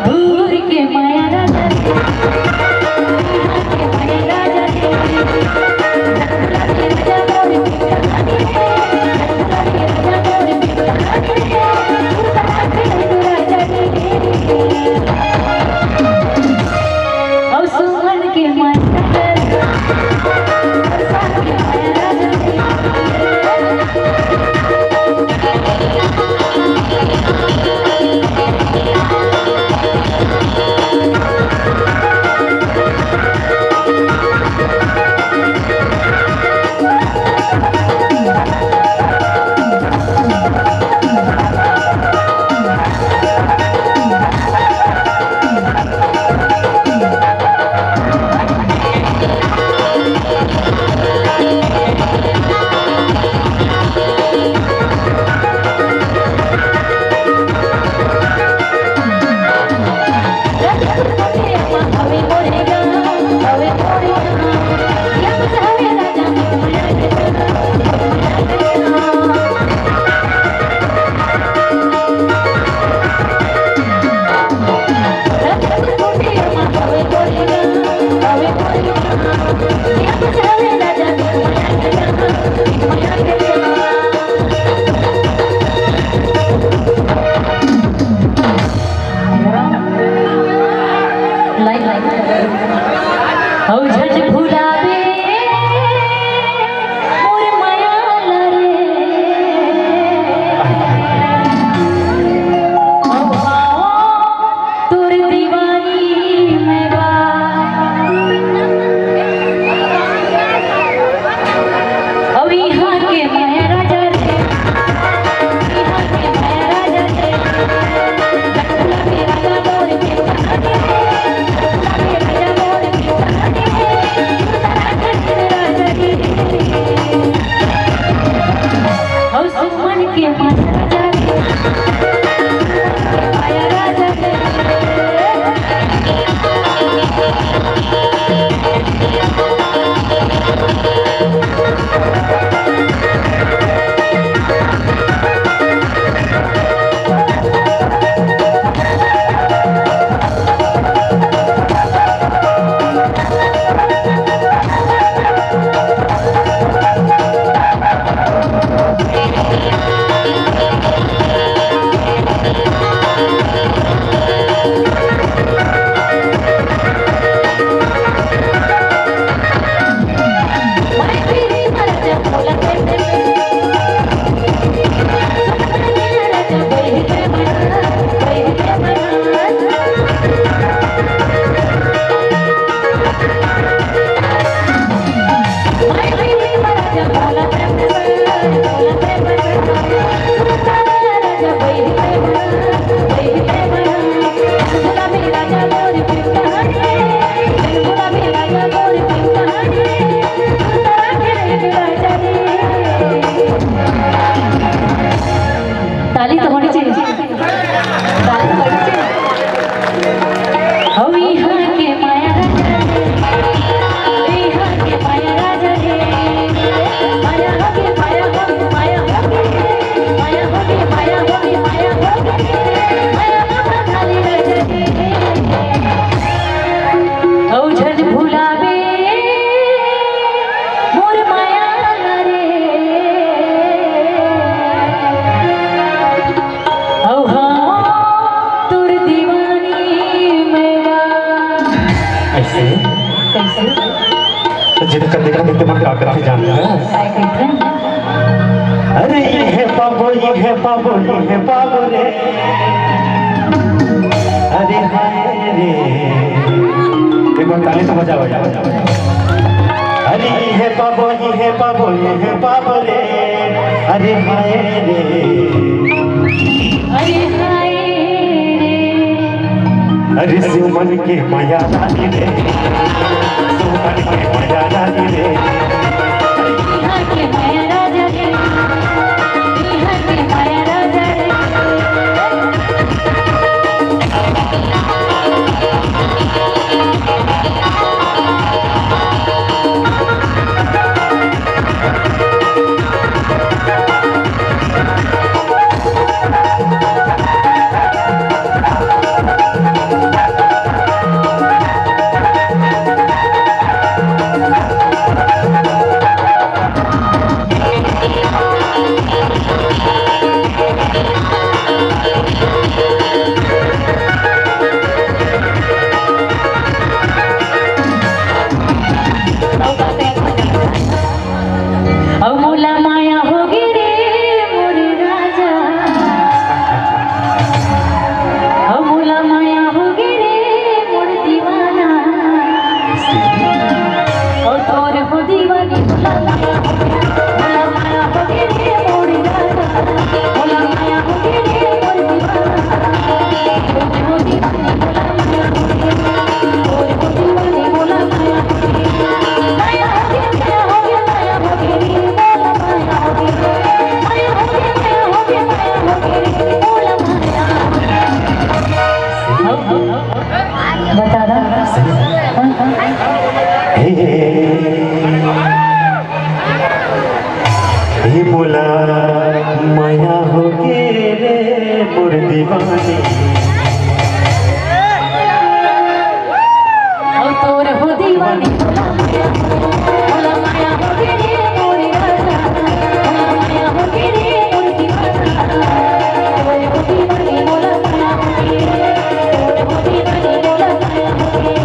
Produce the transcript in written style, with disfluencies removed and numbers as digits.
भूर के माया राजा के माया राजा सुमन के माया जिद करने का दिमाग क्या करते जानते हैं। अरे ये है बाबू ये है बाबू ये है बाबू रे, अरे हाय रे, एक बार ताली तो बजा बजा बजा बजा। अरे ये है बाबू ये है बाबू ये है बाबू रे, अरे हाय रे, अरे हाय रे, अरे सुमन के माया रानी रे, सुमन के माया रानी रे, यहाँ के माया राजा रे, यहाँ के माया राजा रे। बता दो हे बोला माया हो के रे मोर दीवानी और तोर हो दीवानी बोला माया हो के रे मोर राजा बोला माया हो के रे मोर दीवाना तोर हो दीवानी बोला माया हो के तोर हो दीवानी बोला माया हो के